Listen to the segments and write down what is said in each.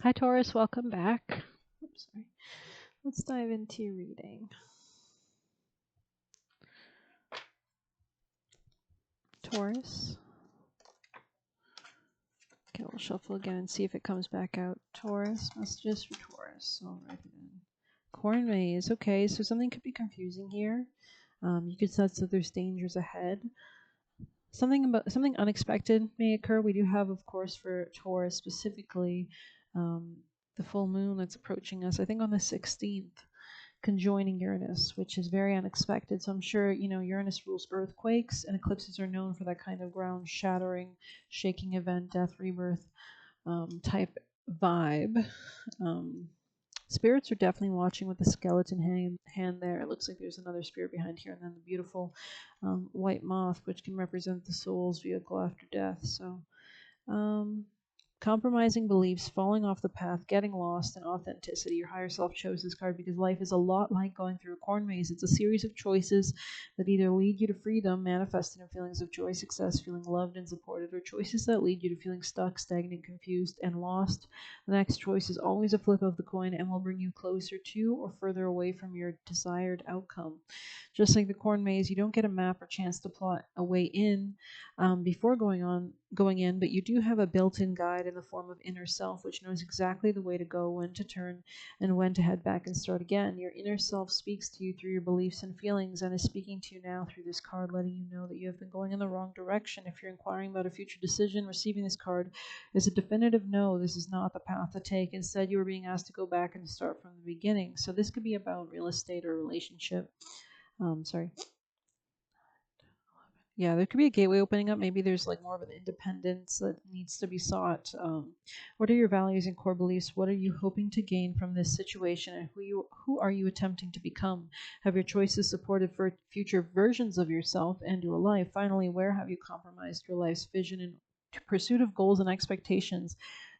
Hi, Taurus. Welcome back. Oops, sorry. Let's dive into your reading. Taurus. Okay, we'll shuffle again and see if it comes back out. Taurus. Messages for Taurus. I'll write it in. Corn maze. Okay, so something could be confusing here. You could sense that there's dangers ahead. Something unexpected may occur. We do have, of course, for Taurus specifically, the full moon that's approaching us. I think on the 16th. Conjoining Uranus, which is very unexpected. So I'm sure, Uranus rules earthquakes, and eclipses are known for that kind of ground shattering, shaking event, death, rebirth type vibe. Um, Spirits are definitely watching with the skeleton hand there. It looks like there's another spirit behind here, and then the beautiful white moth, which can represent the soul's vehicle after death. So, um, compromising beliefs, falling off the path, getting lost, and authenticity. Your higher self chose this card because life is a lot like going through a corn maze. It's a series of choices that either lead you to freedom, manifested in feelings of joy, success, feeling loved and supported, or choices that lead you to feeling stuck, stagnant, confused, and lost. The next choice is always a flip of the coin and will bring you closer to or further away from your desired outcome. Just like the corn maze, you don't get a map or chance to plot a way in before going in, but you do have a built-in guide in the form of inner self, which knows exactly the way to go, when to turn, and when to head back and start again. Your inner self speaks to you through your beliefs and feelings, and is speaking to you now through this card, letting you know that you have been going in the wrong direction. If you're inquiring about a future decision, receiving this card is a definitive no. This is not the path to take. Instead, you are being asked to go back and start from the beginning. So this could be about real estate or relationship. Sorry. Yeah, there could be a gateway opening up. Maybe there's like more of an independence that needs to be sought. What are your values and core beliefs? What are you hoping to gain from this situation, and who are you attempting to become? Have your choices supported for future versions of yourself and your life? Finally, where have you compromised your life's vision in pursuit of goals and expectations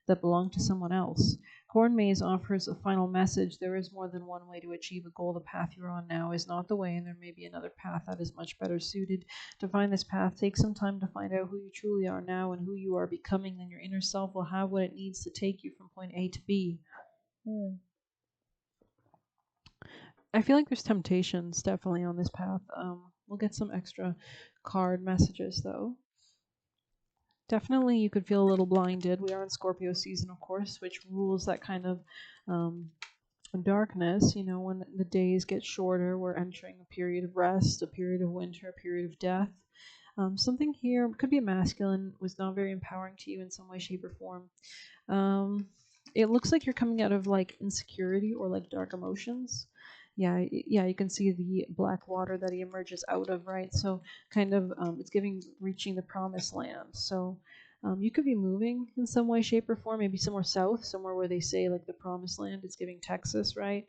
that belong to someone else? Corn Maze offers a final message. There is more than one way to achieve a goal. The path you're on now is not the way, and there may be another path that is much better suited. To find this path, take some time to find out who you truly are now and who you are becoming. Then your inner self will have what it needs to take you from point A to B. I feel like there's temptations definitely on this path. We'll get some extra card messages though. Definitely, you could feel a little blinded. We are in Scorpio season, of course, which rules that kind of darkness. When the days get shorter, we're entering a period of rest, a period of winter, a period of death. Something here could be masculine, was not very empowering to you in some way, shape, or form. It looks like you're coming out of like insecurity or like dark emotions. Yeah, you can see the black water that he emerges out of, right? So kind of, it's giving reaching the promised land. So you could be moving in some way, shape, or form, maybe somewhere south, somewhere where they say like the promised land. It's giving Texas, right?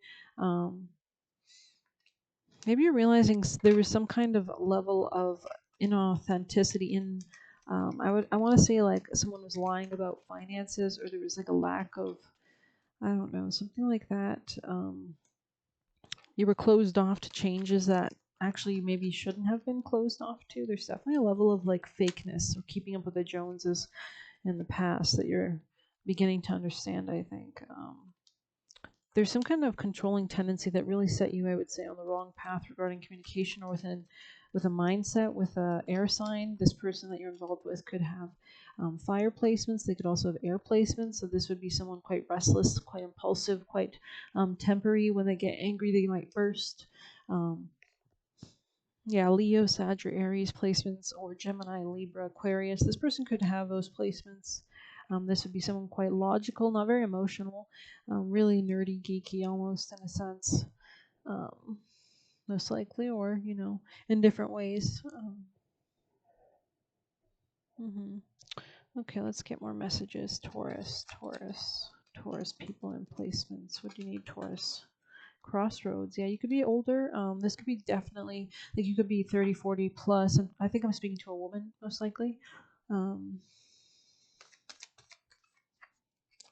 Maybe you're realizing there was some kind of level of inauthenticity in. I want to say like someone was lying about finances, or there was like a lack of, I don't know, something like that. You were closed off to changes that actually maybe shouldn't have been closed off to. There's definitely a level of like fakeness or keeping up with the Joneses in the past that you're beginning to understand, I think. There's some kind of controlling tendency that really set you, I would say, on the wrong path regarding communication, or with a mindset, with a air sign. This person that you're involved with could have fire placements. They could also have air placements. So this would be someone quite restless, quite impulsive, quite tempery. When they get angry, they might burst. Yeah, Leo, Sag, or Aries placements, or Gemini, Libra, Aquarius. This person could have those placements. This would be someone quite logical, not very emotional, really nerdy, geeky almost in a sense, most likely, or, in different ways. Okay, let's get more messages. Taurus people and placements. What do you need, Taurus? Crossroads. Yeah, you could be older. This could be definitely, like, you could be 30, 40 plus. And I think I'm speaking to a woman, most likely.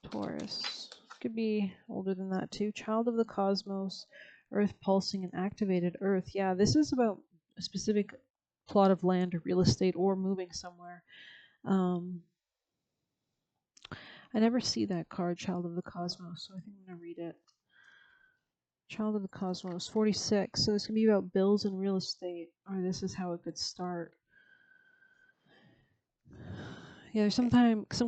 Taurus. Could be older than that too. Child of the cosmos, earth pulsing and activated earth. Yeah, this is about a specific plot of land or real estate or moving somewhere. I never see that card, Child of the Cosmos, so I think I'm going to read it. Child of the Cosmos, 46. So this can be about bills and real estate, or this is how it could start. Yeah, there's some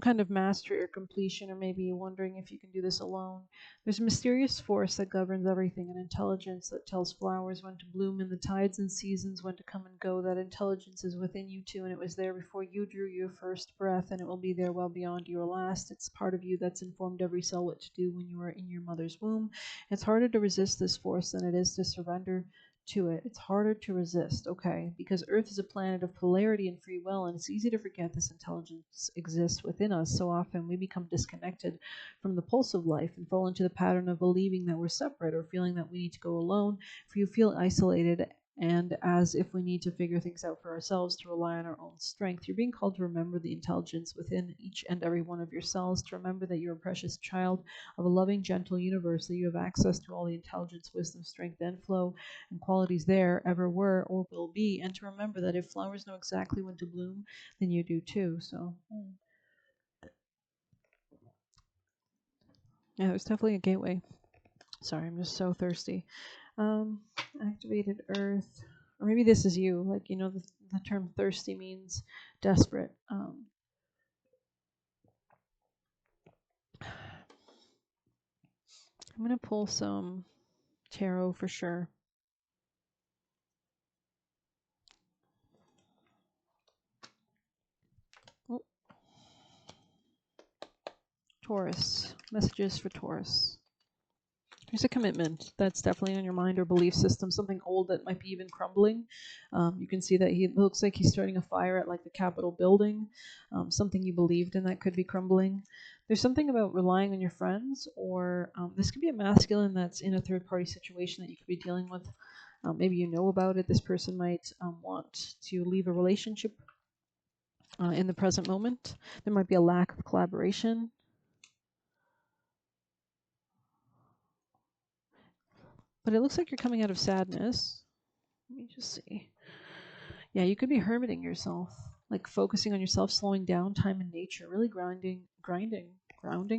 kind of mastery or completion, or maybe you're wondering if you can do this alone. There's a mysterious force that governs everything, an intelligence that tells flowers when to bloom and the tides and seasons when to come and go. That intelligence is within you too, and it was there before you drew your first breath, and it will be there well beyond your last. It's part of you that's informed every cell what to do when you were in your mother's womb. It's harder to resist this force than it is to surrender to it. It's harder to resist, okay, because Earth is a planet of polarity and free will, and it's easy to forget this intelligence exists within us. So often we become disconnected from the pulse of life and fall into the pattern of believing that we're separate or feeling that we need to go alone, for you feel isolated and as if we need to figure things out for ourselves, to rely on our own strength. You're being called to remember the intelligence within each and every one of your cells, to remember that you're a precious child of a loving, gentle universe, that you have access to all the intelligence, wisdom, strength, and flow and qualities there ever were or will be, and to remember that if flowers know exactly when to bloom, then you do too. So yeah, there's definitely a gateway. Sorry, I'm just so thirsty. Um, Activated Earth, or maybe this is you. Like, you know, the term thirsty means desperate. I'm gonna pull some tarot for sure. Oh, Taurus. Messages for Taurus. There's a commitment that's definitely on your mind or belief system, something old that might be even crumbling. You can see that he looks like he's starting a fire at like the Capitol building, something you believed in that could be crumbling. There's something about relying on your friends, or this could be a masculine that's in a third party situation that you could be dealing with. Maybe you know about it. This person might want to leave a relationship in the present moment. There might be a lack of collaboration. But it looks like you're coming out of sadness. Let me just see. Yeah, you could be hermiting yourself, like focusing on yourself, slowing down time and nature, really grounding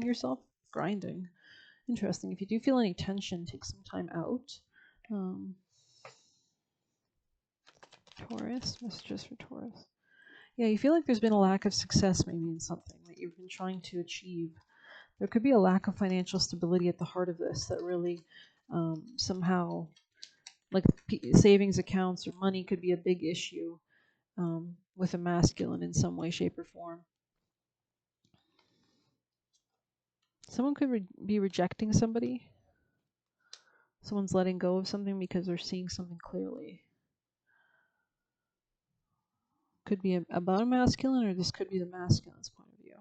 yourself, grinding. Interesting. If you do feel any tension, take some time out. Um, Taurus, messages for Taurus. Yeah, you feel like there's been a lack of success maybe in something that you've been trying to achieve. There could be a lack of financial stability at the heart of this that really somehow, like savings accounts or money could be a big issue with a masculine in some way, shape, or form. Someone could be rejecting somebody. Someone's letting go of something because they're seeing something clearly. Could be about a masculine, or this could be the masculine's point of view.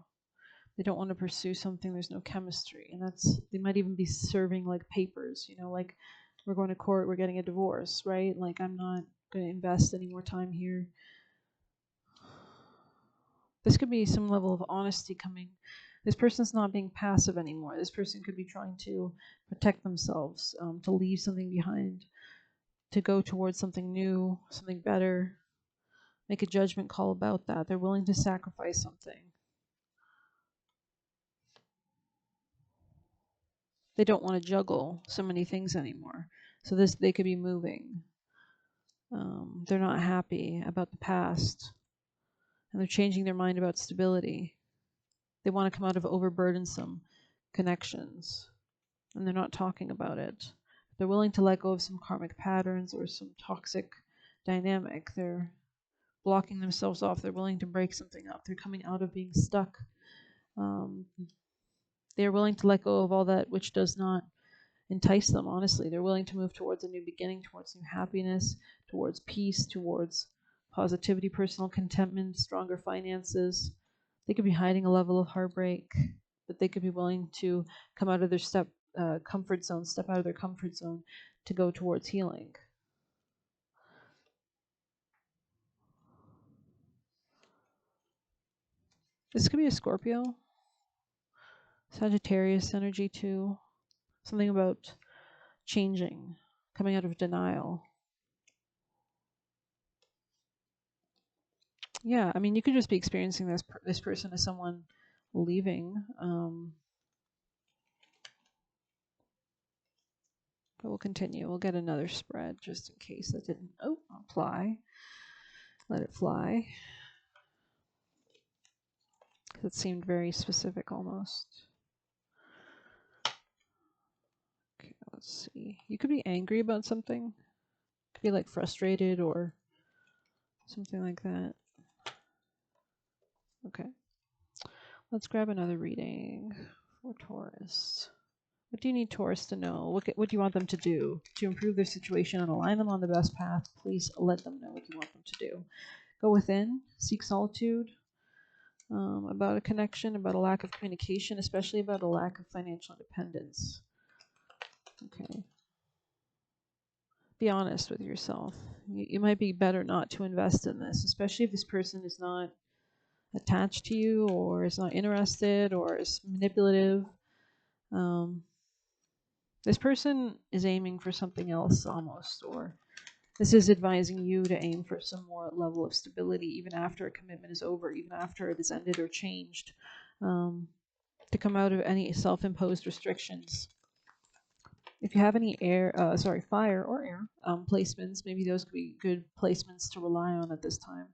They don't want to pursue something, there's no chemistry. And they might even be serving like papers, you know, like we're going to court, we're getting a divorce, right? Like I'm not going to invest any more time here. This could be some level of honesty coming. This person's not being passive anymore. This person could be trying to protect themselves, to leave something behind, to go towards something new, something better, make a judgment call about that. They're willing to sacrifice something. They don't want to juggle so many things anymore. So they could be moving. They're not happy about the past, and they're changing their mind about stability. They want to come out of overburdensome connections, and they're not talking about it. They're willing to let go of some karmic patterns or some toxic dynamic. They're blocking themselves off. They're willing to break something up. They're coming out of being stuck. Um, they're willing to let go of all that which does not entice them, honestly. They're willing to move towards a new beginning, towards new happiness, towards peace, towards positivity, personal contentment, stronger finances. They could be hiding a level of heartbreak, but they could be willing to come out of their comfort zone, step out of their comfort zone to go towards healing. This could be a Scorpio, Sagittarius energy too. Something about changing, coming out of denial. Yeah, I mean, you could just be experiencing this person as someone leaving. But we'll continue. We'll get another spread just in case that didn't apply. Let it fly. Because it seemed very specific almost. Okay, let's see. You could be angry about something. Could be like frustrated or something like that. Okay. Let's grab another reading for Taurus. What do you need Taurus to know? What do you want them to do to improve their situation and align them on the best path? Please let them know what you want them to do. Go within, seek solitude, about a connection, about a lack of communication, especially about a lack of financial independence. Okay. Be honest with yourself. You might be better not to invest in this, especially if this person is not attached to you or is not interested or is manipulative. This person is aiming for something else almost, or this is advising you to aim for some more level of stability even after a commitment is over, even after it is ended or changed, to come out of any self-imposed restrictions. If you have any fire or air placements, maybe those could be good placements to rely on at this time.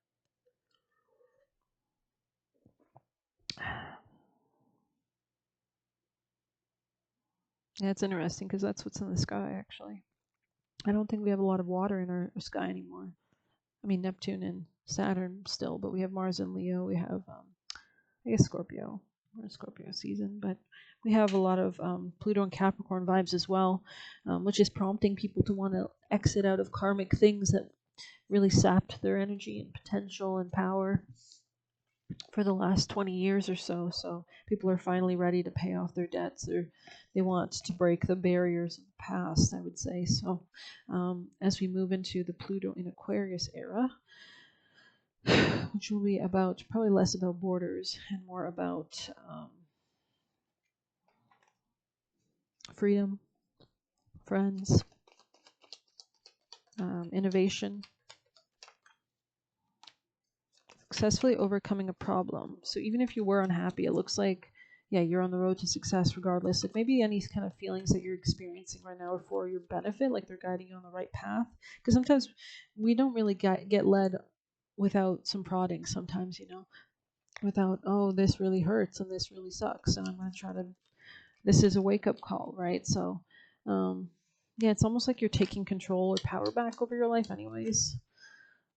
Yeah, it's interesting because that's what's in the sky, actually. I don't think we have a lot of water in our sky anymore. I mean, Neptune and Saturn still, but we have Mars and Leo. We have, I guess, Scorpio. We're in Scorpio season, but we have a lot of Pluto and Capricorn vibes as well, which is prompting people to want to exit out of karmic things that really sapped their energy and potential and power for the last 20 years or so. So people are finally ready to pay off their debts. They want to break the barriers of the past, I would say. So as we move into the Pluto in Aquarius era, which will be about probably less about borders and more about freedom, friends, innovation, successfully overcoming a problem. So even if you were unhappy, it looks like, yeah, you're on the road to success regardless. Like maybe any kind of feelings that you're experiencing right now are for your benefit, like they're guiding you on the right path. Because sometimes we don't really get led without some prodding sometimes, without, oh, this really hurts and this really sucks and I'm going to try to, this is a wake-up call, right? So yeah, it's almost like you're taking control or power back over your life anyways.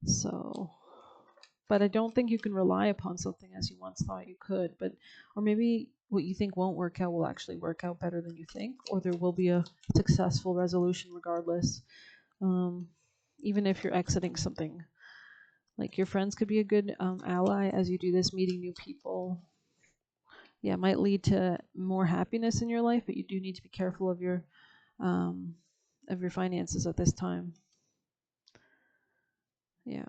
So, but I don't think you can rely upon something as you once thought you could. But, or maybe what you think won't work out will actually work out better than you think, or there will be a successful resolution regardless. Even if you're exiting something, like your friends could be a good ally as you do this, meeting new people. Yeah, it might lead to more happiness in your life, but you do need to be careful of your finances at this time. Yeah.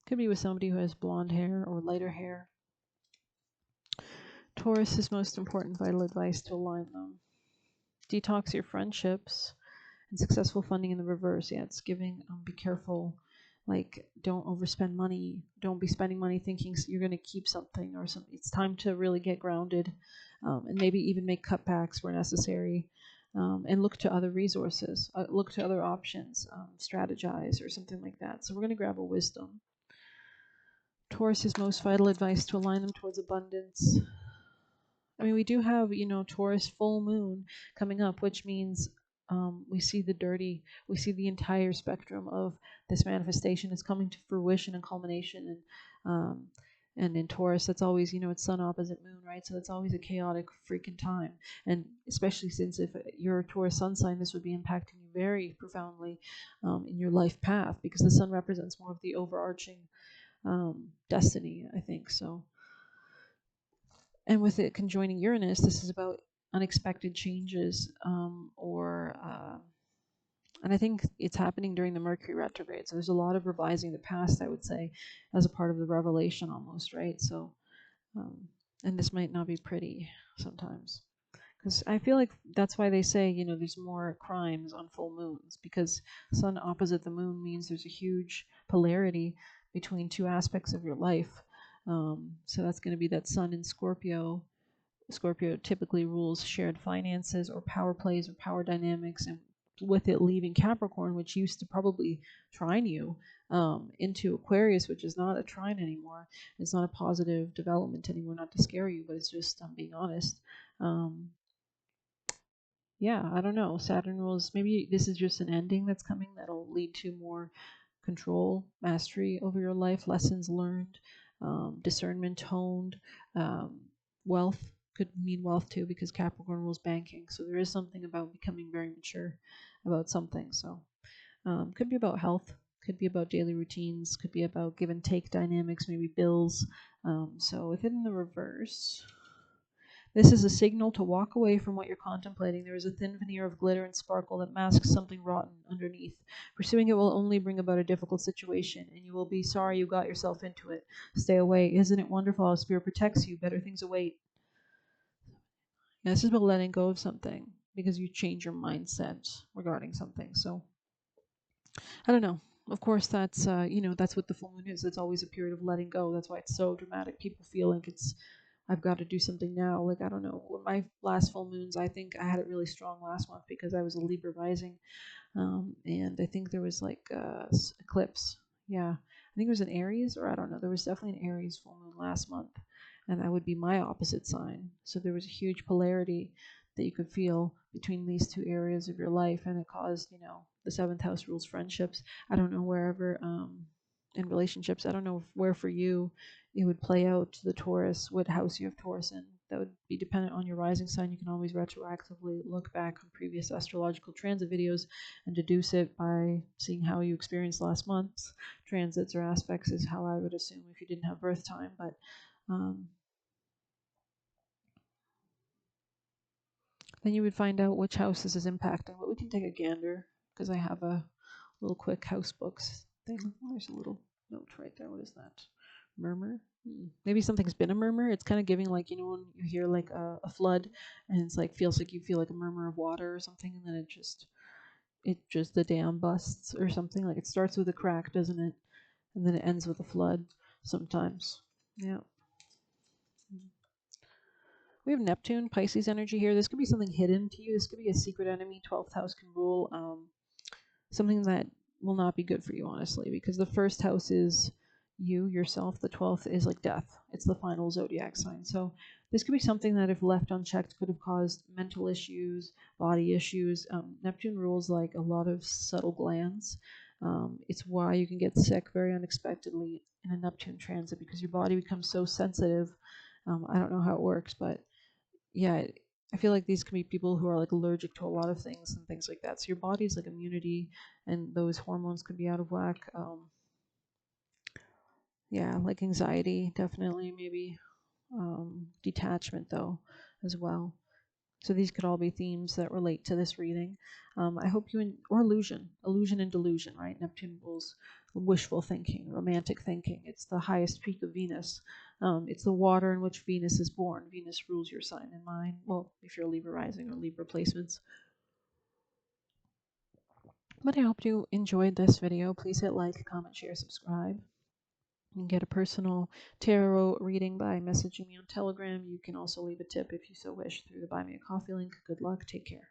Could be with somebody who has blonde hair or lighter hair. Taurus's most important vital advice to align them. Detox your friendships and successful funding in the reverse. Yeah, it's giving, be careful. Like, don't overspend money. Don't be spending money thinking you're going to keep something or something. It's time to really get grounded and maybe even make cutbacks where necessary. And look to other resources, look to other options, strategize or something like that. So we're going to grab a wisdom. Taurus's most vital advice to align them towards abundance. I mean, we do have, Taurus full moon coming up, which means we see the entire spectrum of this manifestation is coming to fruition and culmination. And in Taurus, that's always, it's sun opposite moon, right? So that's always a chaotic freaking time. And especially since if you're a Taurus sun sign, this would be impacting you very profoundly in your life path because the sun represents more of the overarching destiny, I think. So, and with it conjoining Uranus, this is about unexpected changes and I think it's happening during the Mercury retrograde. So there's a lot of revising the past, I would say, as a part of the revelation almost, right? So, and this might not be pretty sometimes. Because I feel like that's why they say, there's more crimes on full moons, because sun opposite the moon means there's a huge polarity between two aspects of your life. So that's going to be that sun in Scorpio. Scorpio typically rules shared finances or power plays or power dynamics, and with it leaving Capricorn, which used to probably trine you, into Aquarius, which is not a trine anymore. It's not a positive development anymore, not to scare you, but it's just, I'm being honest. Yeah, I don't know. Saturn rules, maybe this is just an ending that's coming that'll lead to more control, mastery over your life, lessons learned, discernment honed, um, wealth could mean wealth too because Capricorn rules banking. So there is something about becoming very mature about something. So could be about health, could be about daily routines, could be about give and take dynamics, maybe bills. So within the reverse, this is a signal to walk away from what you're contemplating. There is a thin veneer of glitter and sparkle that masks something rotten underneath. Pursuing it will only bring about a difficult situation, and you will be sorry you got yourself into it. Stay away. Isn't it wonderful how Spirit protects you? Better things await. Yeah, this is about letting go of something because you change your mindset regarding something. So, I don't know. Of course, that's that's what the full moon is. It's always a period of letting go. That's why it's so dramatic. People feel like I've got to do something now. Like, I don't know. My last full moons, I think I had it really strong last month because I was a Libra rising. And I think there was like eclipse. Yeah, I think it was an Aries, or I don't know. There was definitely an Aries full moon last month, and that would be my opposite sign. So there was a huge polarity that you could feel between these two areas of your life, and it caused, the seventh house rules friendships. I don't know wherever in relationships. I don't know where for you it would play out the Taurus, what house you have Taurus in. That would be dependent on your rising sign. You can always retroactively look back on previous astrological transit videos and deduce it by seeing how you experienced last month's transits or aspects is how I would assume if you didn't have birth time. But then you would find out which house this is impacting. But we can take a gander because I have a little quick house books thing. There's a little note right there. What is that? Murmur? Maybe something's been a murmur. It's kind of giving like, when you hear like a flood and it's like feels like you feel like a murmur of water or something, and then it just the dam busts or something. Like it starts with a crack, doesn't it? And then it ends with a flood sometimes. Yeah. We have Neptune, Pisces energy here. This could be something hidden to you. This could be a secret enemy. 12th house can rule something that will not be good for you, honestly, because the first house is you, yourself. The 12th is like death. It's the final zodiac sign. So this could be something that, if left unchecked, could have caused mental issues, body issues. Neptune rules like a lot of subtle glands. It's why you can get sick very unexpectedly in a Neptune transit because your body becomes so sensitive. I don't know how it works, but yeah, I feel like these can be people who are like allergic to a lot of things and things like that. So your body's like immunity, and those hormones could be out of whack. Yeah, like anxiety, definitely, maybe detachment though, as well. So these could all be themes that relate to this reading. I hope or illusion and delusion, right? Neptune rules wishful thinking, romantic thinking. It's the highest peak of Venus. It's the water in which Venus is born. Venus rules your sign and mine. Well, if you're Libra rising or Libra placements. But I hope you enjoyed this video. Please hit like, comment, share, subscribe. You can get a personal tarot reading by messaging me on Telegram. You can also leave a tip if you so wish through the Buy Me a Coffee link. Good luck. Take care.